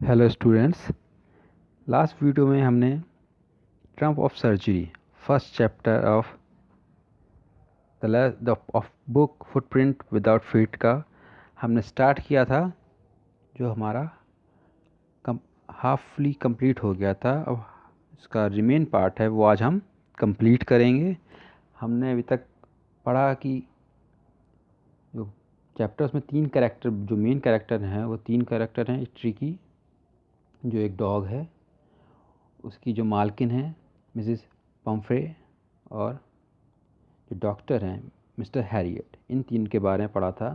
Hello students. Last video में हमने Trump of surgery first chapter of the of book footprint without feet का हमने start किया था, जो हमारा हाफली कंप्लीट हो गया था। अब इसका रिमेन पार्ट है वो आज हम कंप्लीट करेंगे। हमने अभी तक पढ़ा कि जो चैप्टर्स में तीन कैरेक्टर, जो मेन कैरेक्टर हैं वो तीन कैरेक्टर हैं। ट्रिकी जो एक डॉग है, उसकी जो मालकिन है मिसेस पम्फ्रे, और जो डॉक्टर हैं मिस्टर हैरियट, इन तीन के बारे में पढ़ा था।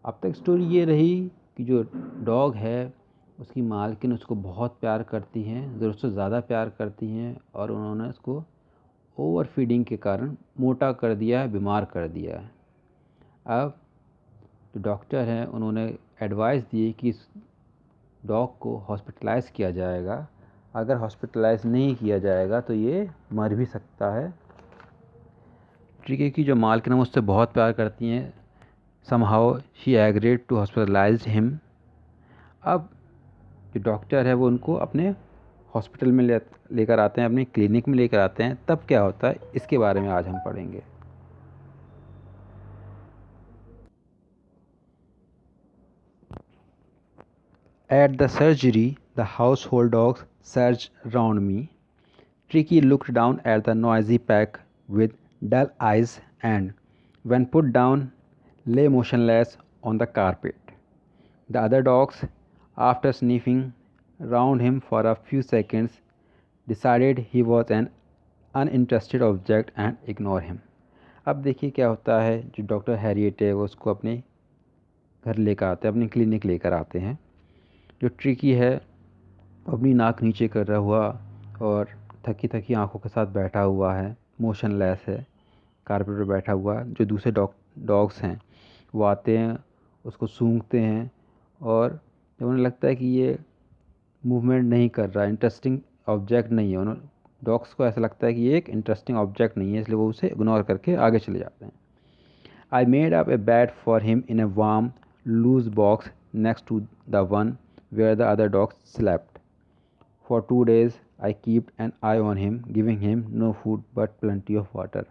अब तक स्टोरी ये रही कि जो डॉग है उसकी मालकिन उसको बहुत प्यार करती हैं, ज़रूरत से ज़्यादा प्यार करती हैं, और उन्होंने उसको ओवर फीडिंग के कारण मोटा कर दिया है, बीमार कर दिया है। अब जो डॉक्टर हैं उन्होंने एडवाइस दी कि इस डॉग को हॉस्पिटलाइज़ किया जाएगा। अगर हॉस्पिटलाइज़ नहीं किया जाएगा तो ये मर भी सकता है। ट्रिकी की जो मालकिन है उससे बहुत प्यार करती हैं। Somehow she agreed to hospitalize him. अब जो डॉक्टर है वो उनको अपने हॉस्पिटल में लेकर आते हैं, अपने क्लिनिक में लेकर आते हैं। तब क्या होता है इसके बारे में आज हम पढ़ेंगे। At the surgery, the household dogs surged round me. Tricky looked down at the noisy pack with dull eyes and, when put down, lay motionless on the carpet. The other dogs, after sniffing round him for a few seconds, decided he was an uninterested object and ignore him. अब देखिए क्या होता है। जो doctor Harriet है वो उसको अपने घर लेकर आते हैं, अपनी क्लिनिक लेकर आते हैं। जो ट्रिकी है अपनी नाक नीचे कर रहा हुआ और थकी थकी आंखों के साथ बैठा हुआ है, मोशनलेस है, कारपेट पर बैठा हुआ। जो दूसरे डॉग्स हैं वो आते हैं, उसको सूंघते हैं, और जब उन्हें लगता है कि ये मूवमेंट नहीं कर रहा, इंटरेस्टिंग ऑब्जेक्ट नहीं है, उन्होंने डॉग्स को ऐसा लगता है कि ये एक इंटरेस्टिंग ऑब्जेक्ट नहीं है, इसलिए वो उसे इग्नोर करके आगे चले जाते हैं। I made up a bed for him in a warm loose box next to the one where the other dogs slept. For 2 days I kept an eye on him, giving him no food but plenty of water.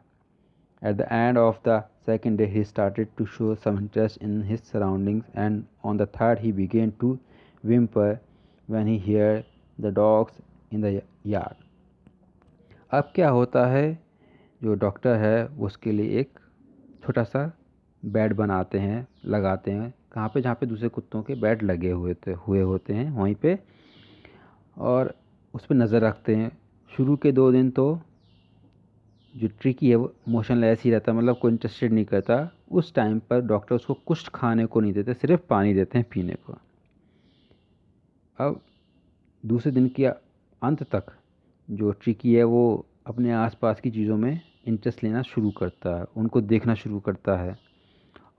At the end of the second day he started to show some interest in his surroundings, and on the third he began to whimper when he heard the dogs in the yard. अब क्या होता है, जो doctor है उसके लिए एक छोटा सा बेड बनाते हैं, लगाते हैं कहाँ पे, जहाँ पे दूसरे कुत्तों के बेड लगे हुए होते हैं वहीं पे, और उस पर नज़र रखते हैं। शुरू के 2 दिन तो जो ट्रिकी है वो मोशनलेस ही रहता, मतलब कोई इंटरेस्टेड नहीं करता। उस टाइम पर डॉक्टर उसको कुछ खाने को नहीं देते, सिर्फ पानी देते हैं पीने को। अब दूसरे दिन के अंत तक जो ट्रिकी है वो अपने आसपास की चीज़ों में इंटरेस्ट लेना शुरू करता है, उनको देखना शुरू करता है।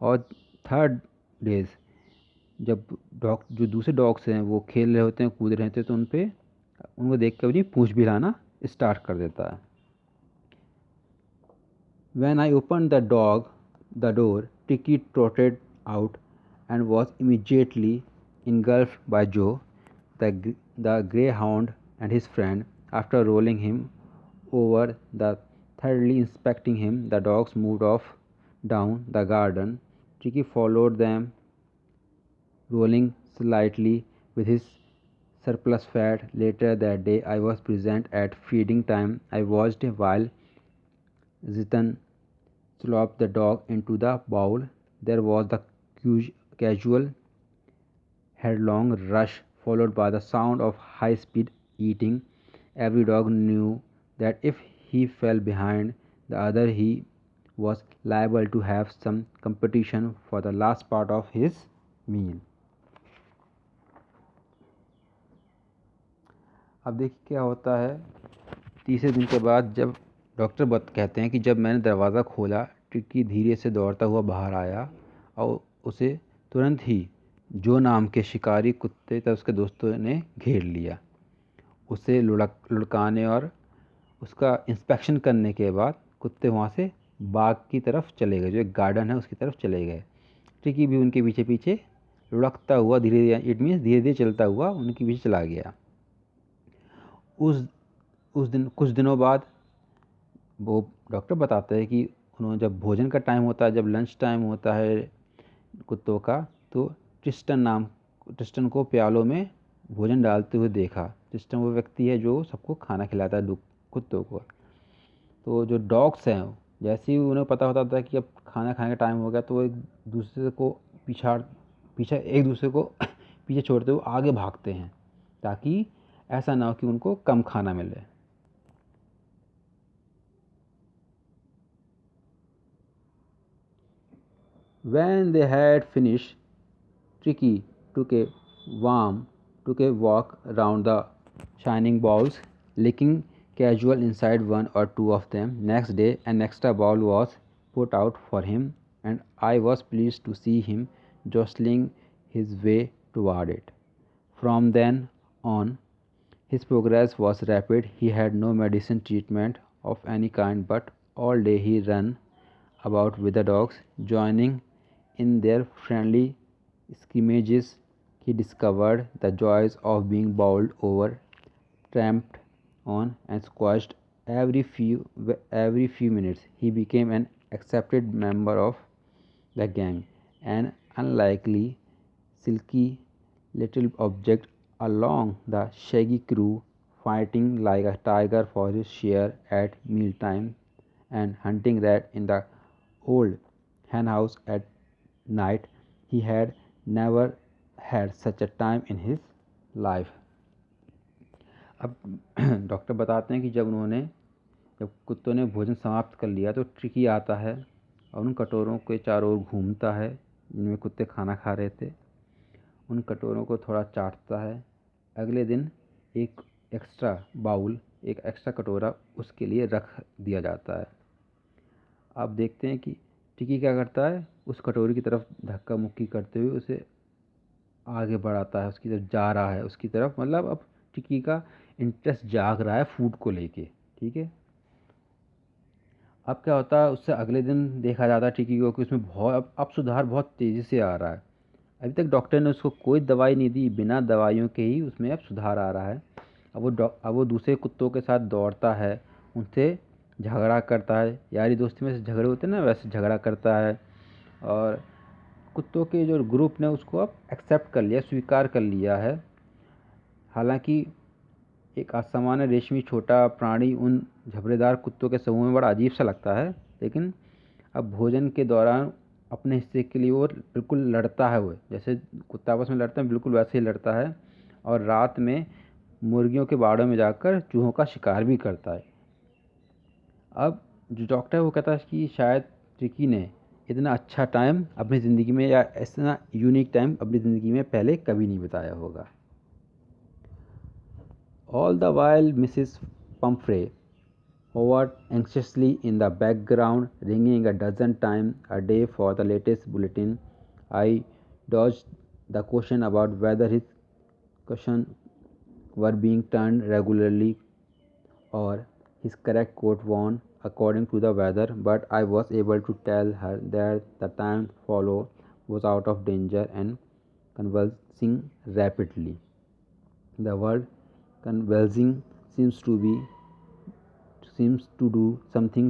और थर्ड डेज जब जो दूसरे डॉग्स हैं वो खेल रहे होते हैं, कूद रहे होते हैं, तो उनको देख कर अपनी पूंछ भी हिलाना स्टार्ट कर देता है। When I opened the door, Tiki trotted out and was immediately engulfed by Joe, the greyhound, and his friend. After rolling him over, thoroughly inspecting him, the dogs moved off down the garden. Tiki followed them, rolling slightly with his surplus fat. Later that day, I was present at feeding time. I watched while Zitan slopped the dog into the bowl. There was the casual, headlong rush, followed by the sound of high speed eating. Every dog knew that if he fell behind the other, he was liable to have some competition for the last part of his meal. अब देखिए क्या होता है। तीसरे दिन के बाद जब डॉक्टर कहते हैं कि जब मैंने दरवाज़ा खोला, टिक्की धीरे से दौड़ता हुआ बाहर आया और उसे तुरंत ही जो नाम के शिकारी कुत्ते तथा उसके दोस्तों ने घेर लिया। उसे लुढ़काने और उसका इंस्पेक्शन करने के बाद कुत्ते वहाँ से बाग की तरफ चले गए, जो एक गार्डन है उसकी तरफ चले गए। टिक्की भी उनके पीछे पीछे लुढ़कता हुआ धीरे धीरे, इट मीन्स धीरे धीरे चलता हुआ उनके पीछे चला गया। उस दिन कुछ दिनों बाद वो डॉक्टर बताता है कि उन्होंने जब भोजन का टाइम होता है, जब लंच टाइम होता है कुत्तों का, तो ट्रिस्टन को प्यालों में भोजन डालते हुए देखा। ट्रिस्टन वो व्यक्ति है जो सबको खाना खिलाता है कुत्तों को। तो जो डॉग्स हैं, जैसे ही उन्हें पता होता था कि अब खाना खाने का टाइम हो गया, तो वो एक दूसरे को पीछे एक दूसरे को पीछे छोड़ते हुए आगे भागते हैं, ताकि ऐसा ना हो कि उनको कम खाना मिले। When they had finished, Tricky took a took a walk around the shining bowls, licking casual inside one or two of them. Next day, an extra bowl was put out for him, and I was pleased to see him jostling his way toward it. From then on, his progress was rapid. He had no medicine treatment of any kind, but all day he ran about with the dogs, joining in their friendly scrimmages. He discovered the joys of being bowled over, tramped on, and squashed every few minutes. He became an accepted member of the gang, an unlikely, silky little object along the shaggy crew, fighting like a tiger for his share at mealtime and hunting rat in the old henhouse at night. He had never had such a time in his life. अब doctor बताते हैं कि जब कुत्तों ने भोजन समाप्त कर लिया, तो ट्रिकी आता है और उन कटोरों के चारों ओर घूमता है जिनमें कुत्ते खाना खा रहे थे। उन कटोरों को थोड़ा चाटता है। अगले दिन एक एक्स्ट्रा कटोरा उसके लिए रख दिया जाता है। आप देखते हैं कि टिकी क्या करता है, उस कटोरी की तरफ धक्का मुक्की करते हुए उसे आगे बढ़ाता है, उसकी तरफ जा रहा है, उसकी तरफ, मतलब अब टिकी का इंटरेस्ट जाग रहा है फूड को लेके। ठीक है। अब क्या होता है, उससे अगले दिन देखा जाता है टिकी को कि उसमें बहुत अब सुधार बहुत तेज़ी से आ रहा है। अभी तक डॉक्टर ने उसको कोई दवाई नहीं दी, बिना दवाइयों के ही उसमें अब सुधार आ रहा है। अब वो दूसरे कुत्तों के साथ दौड़ता है, उनसे झगड़ा करता है, यारी दोस्ती में से झगड़े होते हैं ना, वैसे झगड़ा करता है। और कुत्तों के जो ग्रुप ने उसको अब एक्सेप्ट कर लिया, स्वीकार कर लिया है। हालांकि एक असामान्य रेशमी छोटा प्राणी उन झबरेदार कुत्तों के समूह में बड़ा अजीब सा लगता है, लेकिन अब भोजन के दौरान अपने हिस्से के लिए वो बिल्कुल लड़ता है। वो जैसे कुत्ता आपस में लड़ते हैं, बिल्कुल वैसे ही लड़ता है। और रात में मुर्गियों के बाड़ों में जाकर चूहों का शिकार भी करता है। अब जो डॉक्टर है वो कहता है कि शायद ट्रिकी ने इतना अच्छा टाइम अपनी ज़िंदगी में, या इतना यूनिक टाइम अपनी ज़िंदगी में पहले कभी नहीं बिताया होगा। All the while, Mrs. Pumphrey hovered anxiously in the background, ringing a dozen times a day for the latest bulletin. I dodged the question about whether his cushions were being turned regularly or his correct coat worn according to the weather, but I was able to tell her that the time follow was out of danger and convulsing rapidly. The word convulsing seems to do something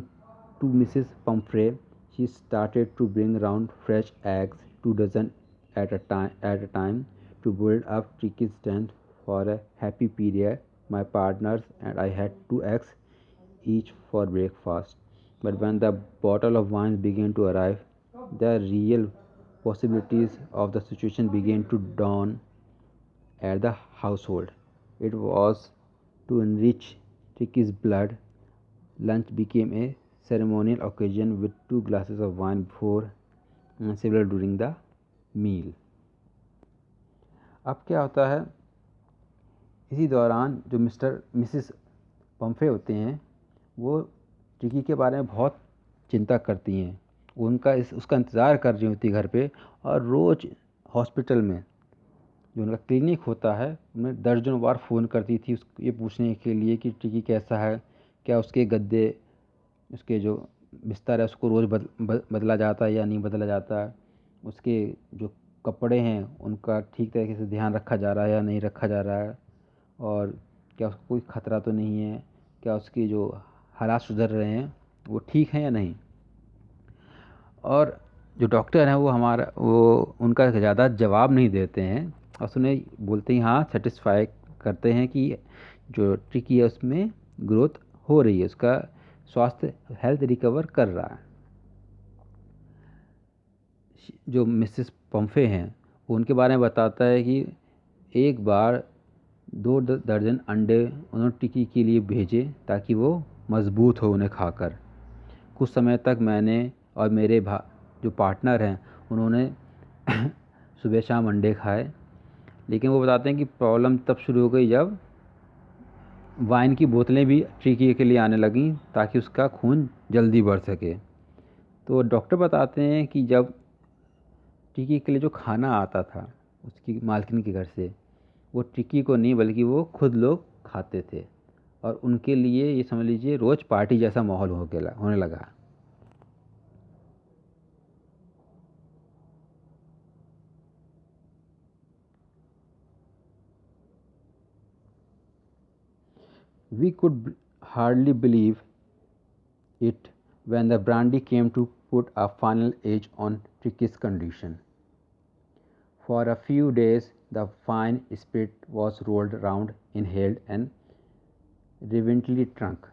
to Mrs. Pumphrey. She started to bring round fresh eggs, 2 dozen at a time, to build up Tricky's strength for a happy period. My partners and I had 2 eggs each for breakfast. But when the bottle of wine began to arrive, the real possibilities of the situation began to dawn at the household. It was to enrich Tricky's blood. Lunch became a ceremonial occasion with 2 glasses of wine before and several during the meal. अब क्या होता है, इसी दौरान जो Mrs पम्फे होते हैं, वो ट्रिकी के बारे में बहुत चिंता करती हैं। वो उसका इंतज़ार कर रही होती घर पे, और रोज़ हॉस्पिटल में जो उनका क्लिनिक होता है उनमें दर्जनों बार फ़ोन करती थी ये पूछने के लिए कि ट्रिकी कैसा है, क्या उसके गद्दे, उसके जो बिस्तर है उसको रोज़ बदला जाता है या नहीं बदला जाता है, उसके जो कपड़े हैं उनका ठीक तरीके से ध्यान रखा जा रहा है या नहीं रखा जा रहा है, और क्या उसको कोई ख़तरा तो नहीं है, क्या उसकी जो हालात सुधर रहे हैं वो ठीक हैं या नहीं। और जो डॉक्टर हैं वो उनका ज़्यादा जवाब नहीं देते हैं, और उन्हें बोलते हैं हाँ सेटिस्फाई करते हैं कि जो ट्रिकी है उसमें ग्रोथ हो रही है, उसका स्वास्थ्य हेल्थ रिकवर कर रहा है। जो मिसेस पम्फे हैं वो उनके बारे में बताता है कि एक बार 2 दर्जन अंडे उन्होंने टिक्की के लिए भेजे ताकि वो मज़बूत हो उन्हें खाकर। कुछ समय तक मैंने और मेरे जो पार्टनर हैं उन्होंने सुबह शाम अंडे खाए, लेकिन वो बताते हैं कि प्रॉब्लम तब शुरू हो गई जब वाइन की बोतलें भी टिक्की के लिए आने लगीं ताकि उसका खून जल्दी बढ़ सके। तो डॉक्टर बताते हैं कि जब टिक्की के लिए जो खाना आता था उसकी मालकिन के घर से, वो टिक्की को नहीं बल्कि वो खुद लोग खाते थे, और उनके लिए ये समझ लीजिए रोज़ पार्टी जैसा माहौल होने लगा। We could hardly believe it when the brandy came to put a final edge on Tricky's condition. For a few days, the fine spirit was rolled round, inhaled, and reverently drunk.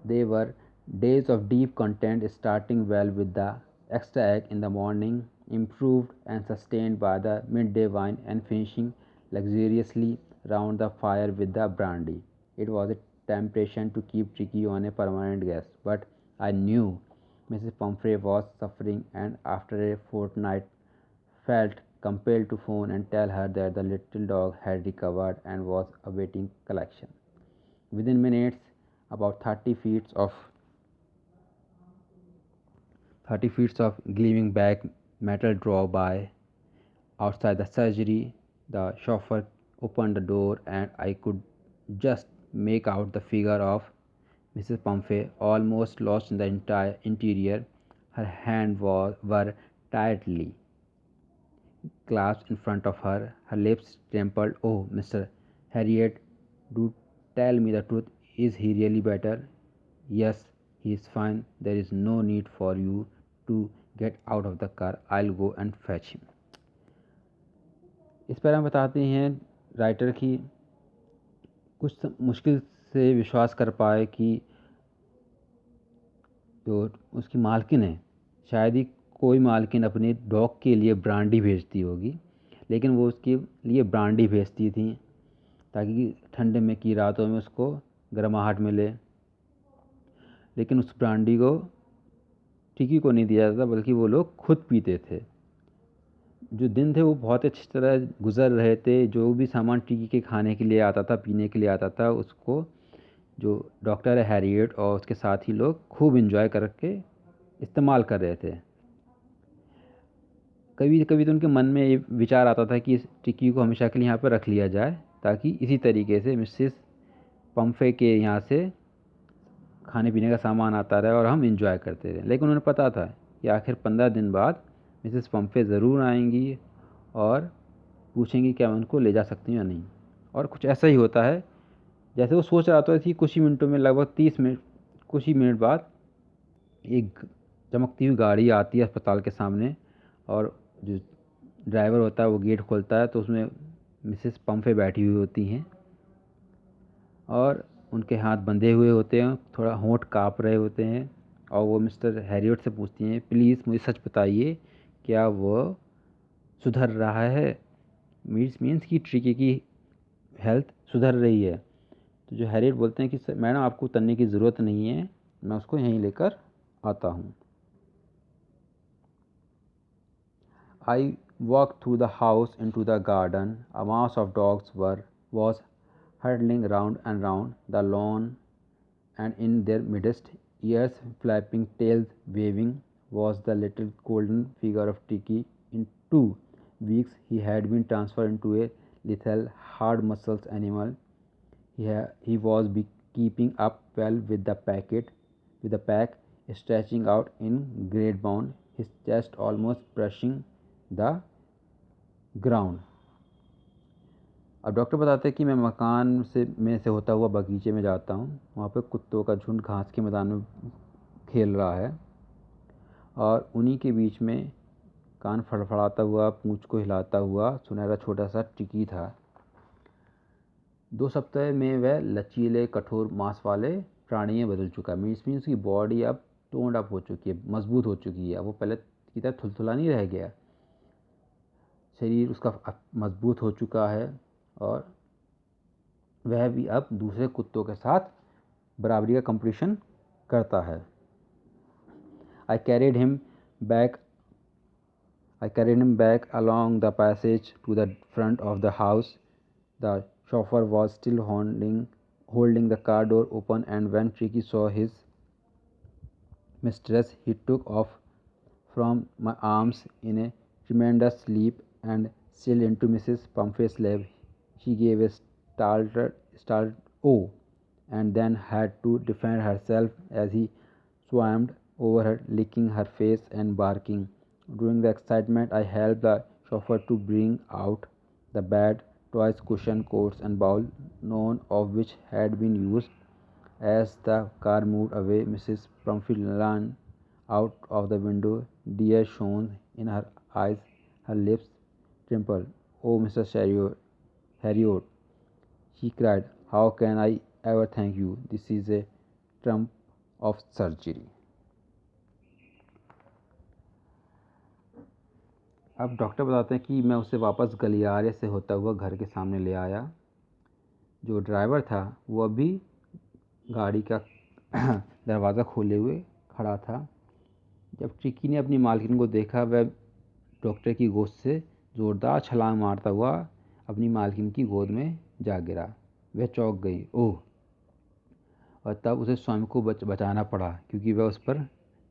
They were days of deep content, starting well with the extra egg in the morning, improved and sustained by the midday wine, and finishing luxuriously round the fire with the brandy. It was a temptation to keep Tricky on a permanent guest, but I knew Mrs. Pumphrey was suffering, and after a fortnight felt compelled to phone and tell her that the little dog had recovered and was awaiting collection. Within minutes, about 30 feet of gleaming black metal drove by. Outside the surgery, the chauffeur opened the door, and I could just make out the figure of Mrs. Pumphrey, almost lost in the entire interior. Her hands were tightly clasped in front of her, her lips trembled. Oh, Mr. Harriet, do tell me the truth. Is he really better? Yes, he is fine. There is no need for you to get out of the car. I'll go and fetch him. इस पर हम बताते हैं writer की कुछ मुश्किल से विश्वास कर पाए कि जो उसकी मालकिन है, शायद ही कोई मालकिन अपने डॉग के लिए ब्रांडी भेजती होगी, लेकिन वो उसके लिए ब्रांडी भेजती थी ताकि ठंड में की रातों में उसको गर्माहट मिले। लेकिन उस ब्रांडी को टिकी को नहीं दिया जाता, बल्कि वो लोग खुद पीते थे। जो दिन थे वो बहुत अच्छी तरह गुजर रहे थे। जो भी सामान टिकी के खाने के लिए आता था, पीने के लिए आता था, उसको जो डॉक्टर हैरियट और उसके साथी लोग खूब इंजॉय करके इस्तेमाल कर रहे थे। कभी कभी तो उनके मन में ये विचार आता था कि इस टिक्की को हमेशा के लिए यहाँ पर रख लिया जाए, ताकि इसी तरीके से मिसेस पम्फे के यहाँ से खाने पीने का सामान आता रहे और हम इंजॉय करते रहे। लेकिन उन्हें पता था कि आखिर 15 दिन बाद मिसेस पम्फे ज़रूर आएंगी और पूछेंगी क्या मैं उनको ले जा सकती हूँ या नहीं। और कुछ ऐसा ही होता है जैसे वो सोच रहा था। कुछ ही मिनटों में, लगभग 30 मिनट, कुछ ही मिनट बाद एक चमकती हुई गाड़ी आती है अस्पताल के सामने, और जो ड्राइवर होता है वो गेट खोलता है, तो उसमें मिसेस पम्फे बैठी हुई होती हैं और उनके हाथ बंधे हुए होते हैं, थोड़ा होंठ काँप रहे होते हैं, और वो मिस्टर हैरियट से पूछती हैं प्लीज़ मुझे सच बताइए क्या वो सुधर रहा है। मीन्स की ट्रिकी की हेल्थ सुधर रही है। तो जो हैरियट बोलते हैं कि मैडम आपको उतरने की ज़रूरत नहीं है, मैं उसको यहीं लेकर आता हूँ। I walked through the house into the garden. A mass of dogs was hurtling round and round the lawn, and in their midst, ears flapping, tails waving, was the little golden figure of Tiki. In 2 weeks, he had been transferred into a lethal, hard-muscled animal. He was keeping up well with the pack, stretching out in great bound, his chest almost brushing the ground. अब doctor बताते हैं कि मैं मकान में से होता हुआ बगीचे में जाता हूँ। वहाँ पे कुत्तों का झुंड घास के मैदान में खेल रहा है और उन्हीं के बीच में कान फड़फड़ाता हुआ, पूंछ को हिलाता हुआ सुनहरा छोटा सा टिकी था। 2 सप्ताह में वह लचीले कठोर मांस वाले प्राणी में बदल चुका है। मीन्स उसकी बॉडी अब टोन्ड अप हो चुकी है, मजबूत हो चुकी है। वो पहले की तरह थुलथुला नहीं रह गया। शरीर उसका अब मजबूत हो चुका है और वह भी अब दूसरे कुत्तों के साथ बराबरी का कंपटीशन करता है। I carried him back I carried him back along the passage to the front of the house. The chauffeur was still holding the car door open, and when Tricky saw his mistress, he took off from my arms in a tremendous leap and sailed into Mrs. Pumphrey's lap. She gave a startled "oh," and then had to defend herself as he swarmed over her, licking her face and barking. During the excitement, I helped the chauffeur to bring out the bed, toys, cushion, coats, and bowl, none of which had been used. As the car moved away, Mrs. Pumphrey leaned out of the window. Tears shone in her eyes, her lips trembled. "Oh, Mr. Harriot," she cried, "how can I ever thank you? This is a trump of surgery." अब doctor बताते हैं कि मैं उसे वापस गलियारे से होता हुआ घर के सामने ले आया। जो ड्राइवर था वो अभी गाड़ी का दरवाज़ा खोले हुए खड़ा था। जब ट्रिकी ने अपनी मालकिन को देखा, वह डॉक्टर की गोद से ज़ोरदार छलांग मारता हुआ अपनी मालकिन की गोद में जा गिरा। वह चौंक गई, ओह! और तब उसे स्वयं को बचाना पड़ा क्योंकि वह उस पर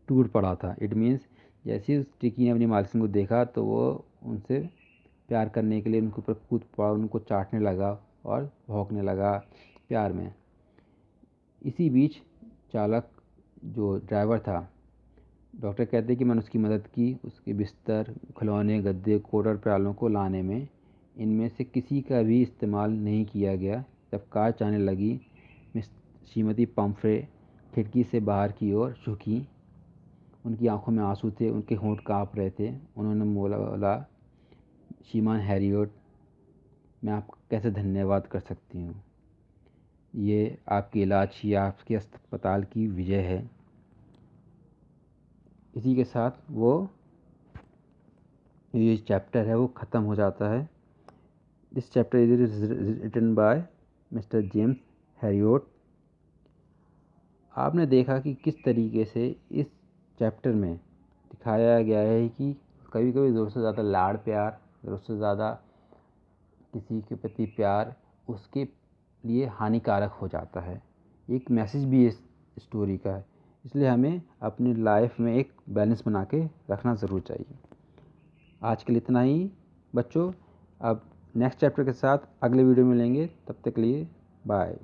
टूट पड़ा था। इट मीन्स जैसे ही उस टिकी ने अपनी मालकिन को देखा तो वो उनसे प्यार करने के लिए उनके ऊपर कूद पड़ा, उनको चाटने लगा और भौंकने लगा प्यार में। इसी बीच चालक जो ड्राइवर था, डॉक्टर कहते हैं कि मैंने उसकी मदद की, उसके बिस्तर, खिलौने, गद्दे, कोट और प्यालों को लाने में। इनमें से किसी का भी इस्तेमाल नहीं किया गया। जब कार चलने लगी, श्रीमती पम्फ्रे खिड़की से बाहर की ओर झुकीं। उनकी आंखों में आंसू थे, उनके होंठ कांप रहे थे। उन्होंने बोला, श्रीमान हैरियट, मैं आपका कैसे धन्यवाद कर सकती हूँ? ये आपके इलाज या आपके अस्पताल की विजय है। इसी के साथ वो ये चैप्टर है वो ख़त्म हो जाता है। This chapter is written by Mister James Herriot. आपने देखा कि किस तरीके से इस चैप्टर में दिखाया गया है कि कभी कभी ज़रूरत से ज़्यादा लाड़ प्यार, ज़रूरत से ज़्यादा किसी के प्रति प्यार उसके लिए हानिकारक हो जाता है। एक मैसेज भी इस स्टोरी का है, इसलिए हमें अपनी लाइफ में एक बैलेंस बना के रखना ज़रूर चाहिए। आज के लिए इतना ही बच्चों। अब नेक्स्ट चैप्टर के साथ अगले वीडियो में मिलेंगे। तब तक के लिए बाय।